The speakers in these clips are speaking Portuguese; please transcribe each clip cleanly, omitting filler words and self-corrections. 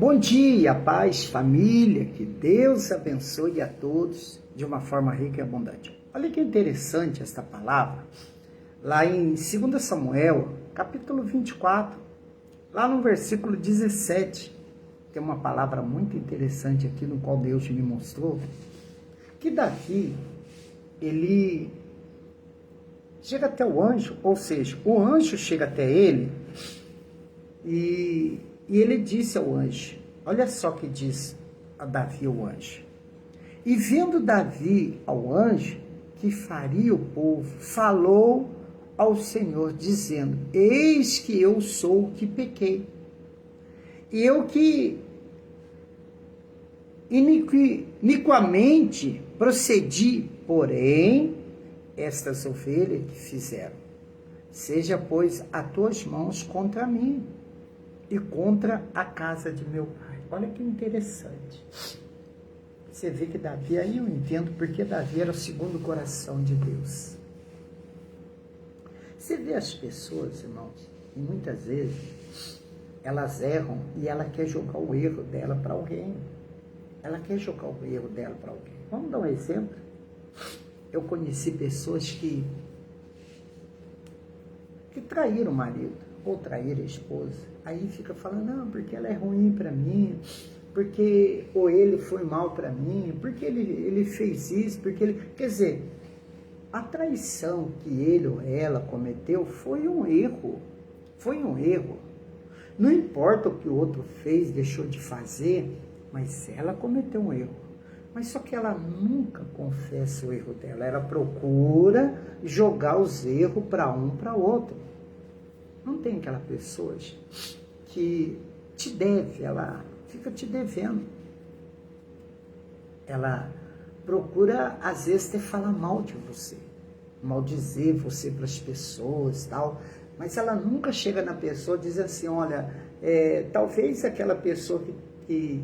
Bom dia, paz, família, que Deus abençoe a todos de uma forma rica e abundante. Olha que interessante esta palavra, lá em 2 Samuel, capítulo 24, lá no versículo 17, tem uma palavra muito interessante aqui, no qual Deus me mostrou, que Davi, ele chega até o anjo, ou seja, o anjo chega até ele e ele disse ao anjo, olha só que diz a Davi o anjo. E vendo Davi ao anjo que faria o povo, falou ao Senhor, dizendo, eis que eu sou o que pequei, e eu que iniquamente procedi, porém, estas ovelhas que fizeram. Seja, pois, as tuas mãos contra mim e contra a casa de meu pai. Olha que interessante. Você vê que Davi, aí eu entendo porque Davi era o segundo coração de Deus. Você vê as pessoas, irmãos, e muitas vezes elas erram e ela quer jogar o erro dela para alguém. Ela quer jogar o erro dela para alguém. Vamos dar um exemplo? Eu conheci pessoas que traíram o marido ou traíram a esposa. Aí fica falando, não, porque ela é ruim para mim, porque ou ele foi mal para mim, porque ele fez isso, porque ele... Quer dizer, a traição que ele ou ela cometeu foi um erro. Foi um erro. Não importa o que o outro fez, deixou de fazer, mas ela cometeu um erro. Mas só que ela nunca confessa o erro dela. Ela procura jogar os erros para um para outro. Não tem aquela pessoa que te deve, ela fica te devendo. Ela procura, às vezes, te falar mal de você. Maldizer você para as pessoas e tal. Mas ela nunca chega na pessoa e diz assim, olha, talvez aquela pessoa que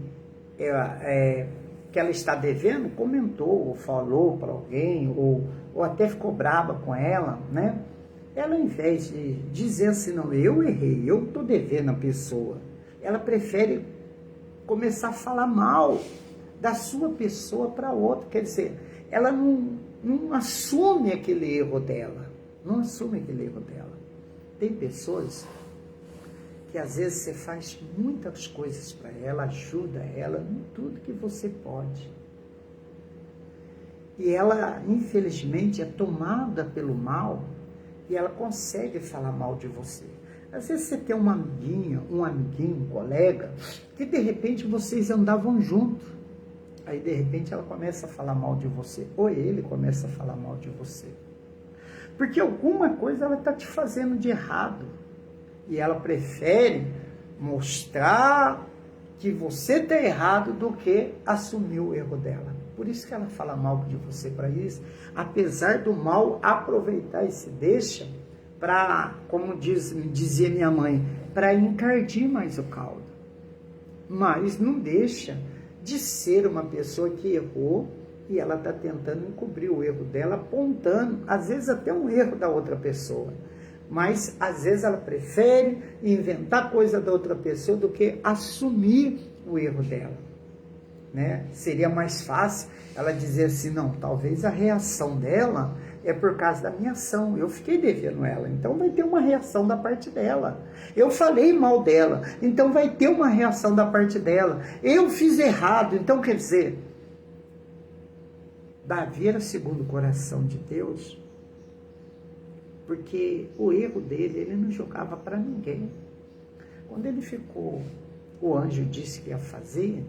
ela está devendo, comentou ou falou para alguém, ou até ficou brava com ela, né? Ela, ao invés de dizer assim, não, eu errei, eu estou devendo a pessoa, ela prefere começar a falar mal da sua pessoa para outra. Quer dizer, ela não assume aquele erro dela, não assume aquele erro dela. Tem pessoas que às vezes você faz muitas coisas para ela, ajuda ela em tudo que você pode. E ela, infelizmente, é tomada pelo mal e ela consegue falar mal de você. Às vezes você tem uma amiguinha, um amiguinho, um colega, que de repente vocês andavam juntos. Aí de repente ela começa a falar mal de você, ou ele começa a falar mal de você. Porque alguma coisa ela está te fazendo de errado. E ela prefere mostrar que você está errado do que assumir o erro dela. Por isso que ela fala mal de você para isso. Apesar do mal, aproveitar e se deixa para, como dizia minha mãe, para encardir mais o caldo. Mas não deixa de ser uma pessoa que errou e ela está tentando encobrir o erro dela, apontando, às vezes até um erro da outra pessoa. Mas, às vezes, ela prefere inventar coisa da outra pessoa do que assumir o erro dela, né? Seria mais fácil ela dizer assim, não, talvez a reação dela é por causa da minha ação, eu fiquei devendo ela, então vai ter uma reação da parte dela. Eu falei mal dela, então vai ter uma reação da parte dela. Eu fiz errado, então quer dizer, Davi era segundo o coração de Deus, porque o erro dele, ele não jogava para ninguém. Quando ele ficou, o anjo disse que ia fazer,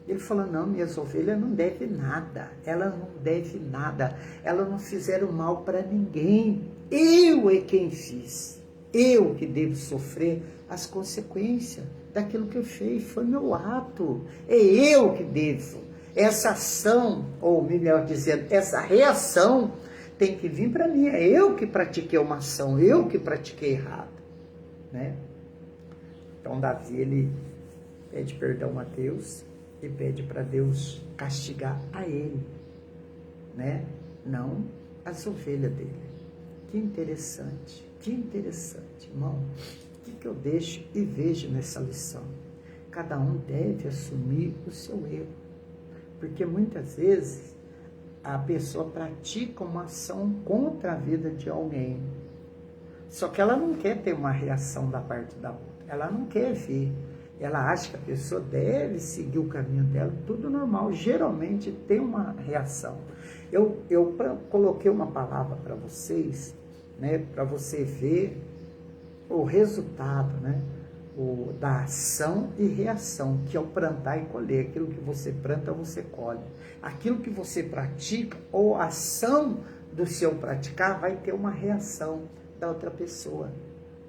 ele falou, não, minhas ovelhas não devem nada, elas não devem nada, elas não fizeram mal para ninguém, eu é quem fiz, eu que devo sofrer as consequências daquilo que eu fiz, foi meu ato, é eu que devo, essa ação, ou melhor dizendo, essa reação, tem que vir para mim, é eu que pratiquei uma ação, eu que pratiquei errado, né? Então Davi, ele pede perdão a Deus e pede para Deus castigar a ele, né? Não as ovelhas dele. Que interessante, irmão. O que eu deixo e vejo nessa lição? cada um deve assumir o seu erro. Porque muitas vezes a pessoa pratica uma ação contra a vida de alguém. Só que ela não quer ter uma reação da parte da outra. Ela não quer ver. Ela acha que a pessoa deve seguir o caminho dela, tudo normal. Geralmente tem uma reação. Eu coloquei uma palavra para vocês, né, para você ver o resultado, né, da ação e reação, que é o plantar e colher. Aquilo que você planta, você colhe. Aquilo que você pratica, ou a ação do seu praticar, vai ter uma reação da outra pessoa.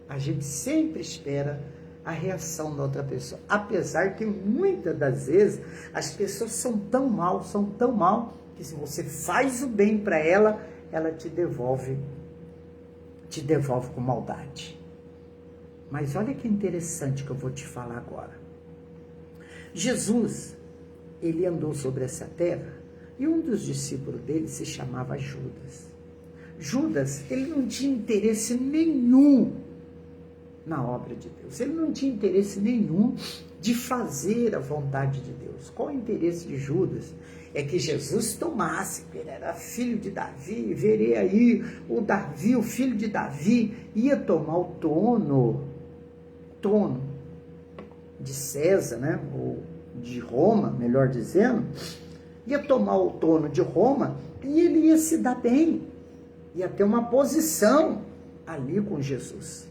A gente sempre espera a reação da outra pessoa, apesar que muitas das vezes as pessoas são tão mal, que se você faz o bem para ela, ela te devolve com maldade. Mas olha que interessante que eu vou te falar agora. Jesus, ele andou sobre essa terra e um dos discípulos dele se chamava Judas. Judas, ele não tinha interesse nenhum na obra de Deus. Ele não tinha interesse nenhum de fazer a vontade de Deus. Qual o interesse de Judas? É que Jesus tomasse, porque ele era filho de Davi, verei aí o Davi, o filho de Davi, ia tomar o trono de César, né? Ou de Roma, melhor dizendo, ia tomar o trono de Roma e ele ia se dar bem, ia ter uma posição ali com Jesus.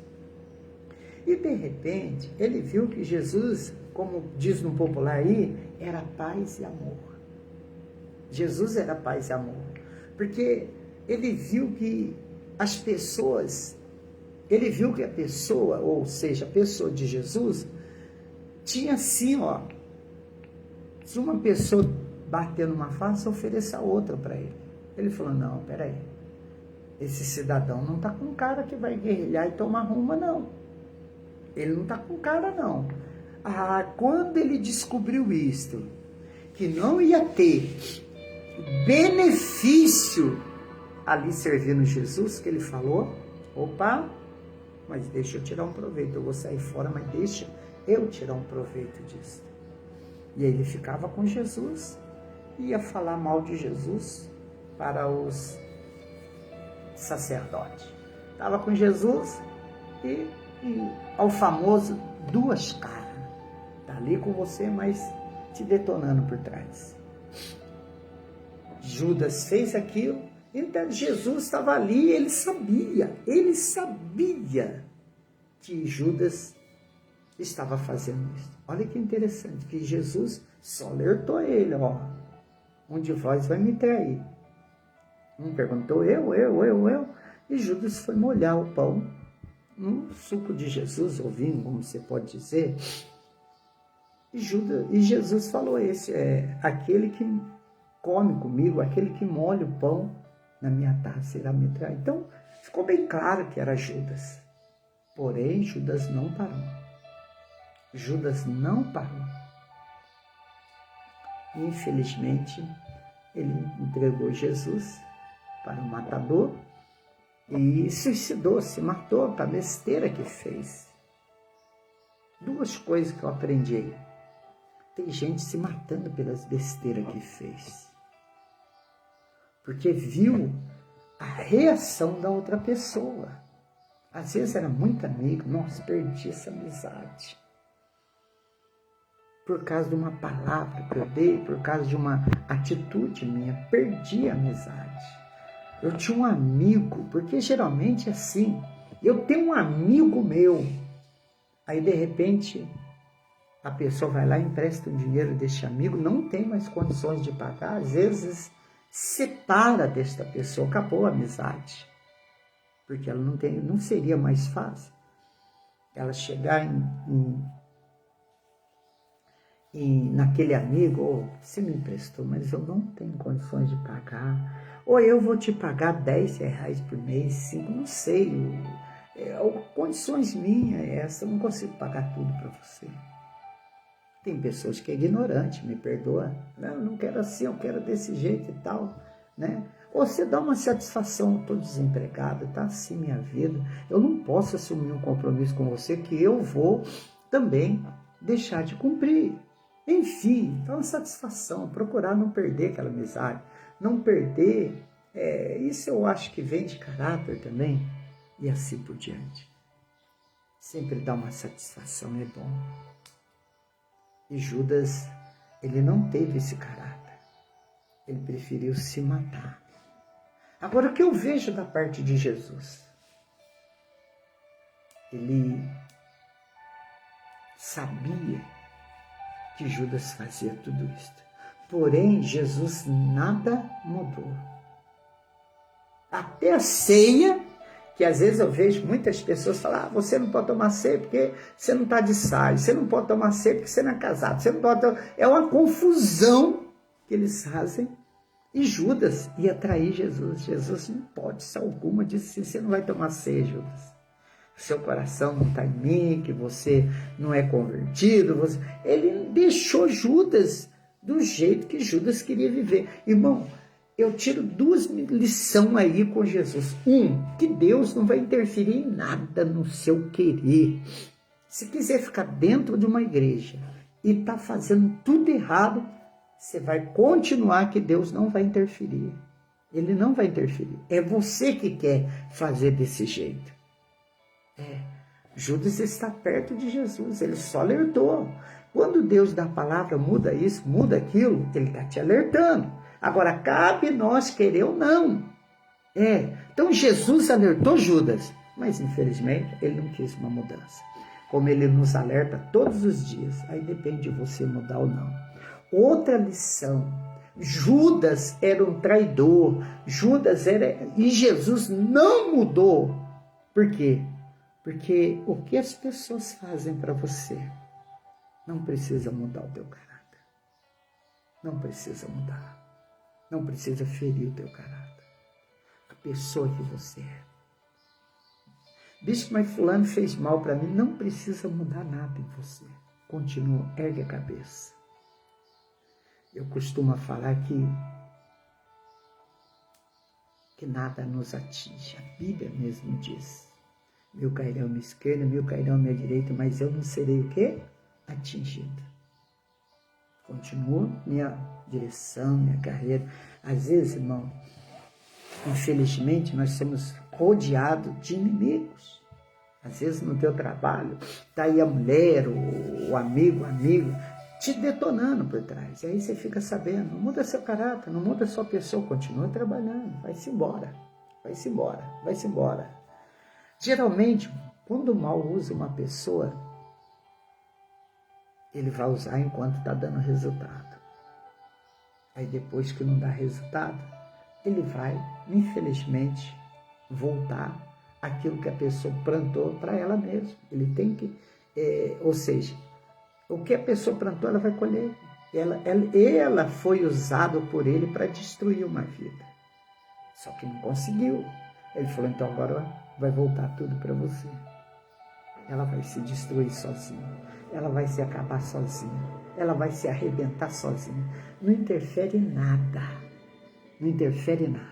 E de repente, ele viu que Jesus, como diz no popular aí, era paz e amor. Jesus era paz e amor. Porque ele viu que as pessoas, ele viu que a pessoa, ou seja, a pessoa de Jesus, tinha assim, ó, se uma pessoa bater numa face, ofereça outra para ele. Ele falou, não, peraí, esse cidadão não está com cara que vai guerrilhar e tomar uma, não. Ele não está com cara, não. Quando ele descobriu isto, que não ia ter benefício ali servindo Jesus, que ele falou, opa, mas deixa eu tirar um proveito, eu vou sair fora, mas deixa eu tirar um proveito disso. E aí ele ficava com Jesus, ia falar mal de Jesus para os sacerdotes. Estava com Jesus e ao famoso duas caras. Está ali com você, mas te detonando por trás. Judas fez aquilo, então Jesus estava ali, ele sabia que Judas estava fazendo isso. Olha que interessante, que Jesus só alertou ele, ó, um de vós vai me trair. Um perguntou, eu, e Judas foi molhar o pão no suco de Jesus, ou vinho, como você pode dizer. E Jesus falou, esse é aquele que come comigo, aquele que molha o pão na minha taça, irá me trair. Então, ficou bem claro que era Judas. Porém, Judas não parou. Judas não parou. E, infelizmente, ele entregou Jesus para o matador e suicidou, se matou para a besteira que fez. Duas coisas que eu aprendi aí. Tem gente se matando pelas besteiras que fez. Porque viu a reação da outra pessoa. Às vezes era muito amigo, nossa, perdi essa amizade. Por causa de uma palavra que eu dei, por causa de uma atitude minha, perdi a amizade. Eu tinha um amigo, porque geralmente é assim, eu tenho um amigo meu, aí de repente a pessoa vai lá e empresta o dinheiro deste amigo, não tem mais condições de pagar, às vezes separa desta pessoa, acabou a amizade, porque ela não seria mais fácil ela chegar naquele amigo, você me emprestou, mas eu não tenho condições de pagar, ou eu vou te pagar R$10 por mês, 5, não sei, condições minhas essa, eu não consigo pagar tudo para você. Tem pessoas que é ignorante, me perdoa, eu não quero assim, eu quero desse jeito e tal, né? Ou você dá uma satisfação, estou desempregado, está assim minha vida, eu não posso assumir um compromisso com você que eu vou também deixar de cumprir. Enfim, então a satisfação, procurar não perder aquela amizade, não perder, isso eu acho que vem de caráter também, e assim por diante. Sempre dá uma satisfação, é bom. E Judas, ele não teve esse caráter, ele preferiu se matar. Agora, o que eu vejo da parte de Jesus? Ele sabia que Judas fazia tudo isso. Porém, Jesus nada mudou. Até a ceia, que às vezes eu vejo muitas pessoas falar, você não pode tomar ceia porque você não está de saia, você não pode tomar ceia porque você não é casado, você não pode tomar... É uma confusão que eles fazem. E Judas ia trair Jesus. Jesus não pode, se alguma, disse assim, você não vai tomar ceia, Judas. Seu coração não está em mim, que você não é convertido. Ele deixou Judas do jeito que Judas queria viver. Irmão, eu tiro 2 lições aí com Jesus. Que Deus não vai interferir em nada no seu querer. Se quiser ficar dentro de uma igreja e está fazendo tudo errado, você vai continuar que Deus não vai interferir. Ele não vai interferir. É você que quer fazer desse jeito. Judas está perto de Jesus, ele só alertou. Quando Deus dá a palavra, muda isso, muda aquilo, ele está te alertando. Agora, cabe nós querer ou não. Então Jesus alertou Judas, mas infelizmente ele não quis uma mudança. Como ele nos alerta todos os dias, aí depende de você mudar ou não. Outra lição, Judas era um traidor, e Jesus não mudou. Por quê? Porque o que as pessoas fazem para você não precisa mudar o teu caráter. Não precisa mudar. Não precisa ferir o teu caráter. A pessoa que você é. Bicho, mas fulano fez mal para mim. Não precisa mudar nada em você. Continua, ergue a cabeça. Eu costumo falar que nada nos atinge. A Bíblia mesmo diz. 1000 cairão à minha esquerda, 1000 cairão à minha direita, mas eu não serei o quê? Atingido. Continua minha direção, minha carreira. Às vezes, irmão, infelizmente, nós somos rodeados de inimigos. Às vezes, no teu trabalho, está aí a mulher, o amigo, te detonando por trás. E aí você fica sabendo, não muda seu caráter, não muda sua pessoa, continua trabalhando, vai-se embora, vai-se embora, vai-se embora. Geralmente, quando o mal usa uma pessoa, ele vai usar enquanto está dando resultado. Aí depois que não dá resultado, ele vai, infelizmente, voltar aquilo que a pessoa plantou para ela mesma. Ele tem que, ou seja, o que a pessoa plantou, ela vai colher. Ela foi usada por ele para destruir uma vida. Só que não conseguiu. Ele falou, então agora vai voltar tudo para você. Ela vai se destruir sozinha. Ela vai se acabar sozinha. Ela vai se arrebentar sozinha. Não interfere em nada. Não interfere em nada.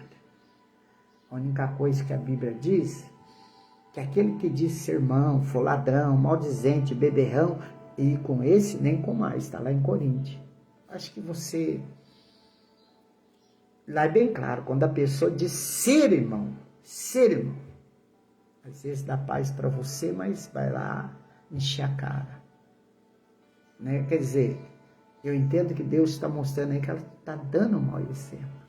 A única coisa que a Bíblia diz, que aquele que diz sermão, for ladrão, maldizente, beberrão, e com esse nem com mais, está lá em Coríntios. Acho que você... Lá é bem claro, quando a pessoa diz ser irmão, às vezes dá paz para você, mas vai lá encher a cara. Né? Quer dizer, eu entendo que Deus está mostrando aí que ela está dando um mau exemplo.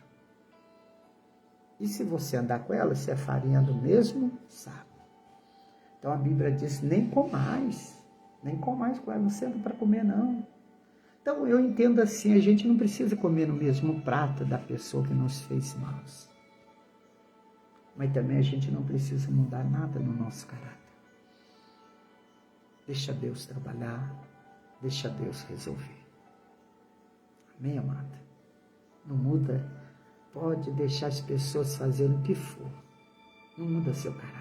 E se você andar com ela, você é farinha do mesmo saco. Então a Bíblia diz, nem com mais com ela, não senta para comer não. Então eu entendo assim, a gente não precisa comer no mesmo prato da pessoa que nos fez mal. Mas também a gente não precisa mudar nada no nosso caráter. Deixa Deus trabalhar, deixa Deus resolver. Amém, amada? Não muda, pode deixar as pessoas fazendo o que for. Não muda seu caráter.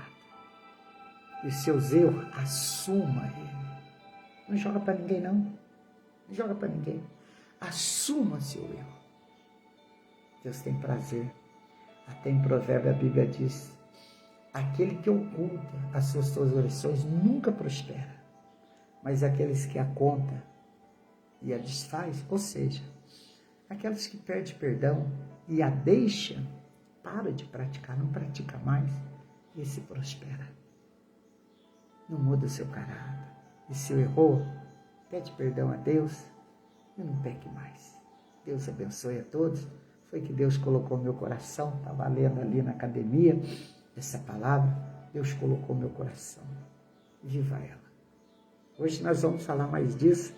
E seus erros, assuma ele. Não joga para ninguém, não. Não joga para ninguém. Assuma seu erro. Deus tem prazer. Até em Provérbio a Bíblia diz, aquele que oculta as suas transgressões nunca prospera, mas aqueles que a conta e a desfaz, ou seja, aqueles que perdem perdão e a deixa, para de praticar, não pratica mais, esse prospera. Não muda o seu caráter. E se errou, pede perdão a Deus e não peque mais. Deus abençoe a todos. Foi que Deus colocou no meu coração, estava lendo ali na academia essa palavra, Deus colocou no meu coração. Viva ela. Hoje nós vamos falar mais disso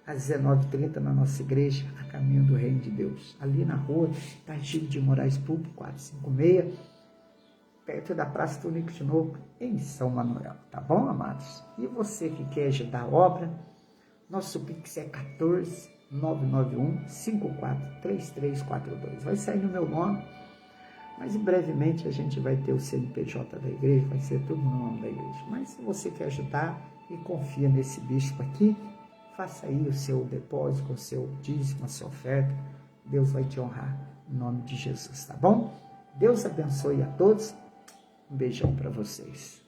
às 19h30 na nossa igreja, a caminho do reino de Deus. Ali na rua, Targílio de Moraes Público, 456, perto da Praça Tunico de Novo, em São Manuel. Tá bom, amados? E você que quer ajudar a obra, nosso Pix é 14.991-543342. Vai sair no meu nome, mas brevemente a gente vai ter o CNPJ da igreja, vai ser tudo no nome da igreja. Mas se você quer ajudar e confia nesse bispo aqui, faça aí o seu depósito, o seu dízimo, a sua oferta. Deus vai te honrar em nome de Jesus, tá bom? Deus abençoe a todos. Um beijão para vocês.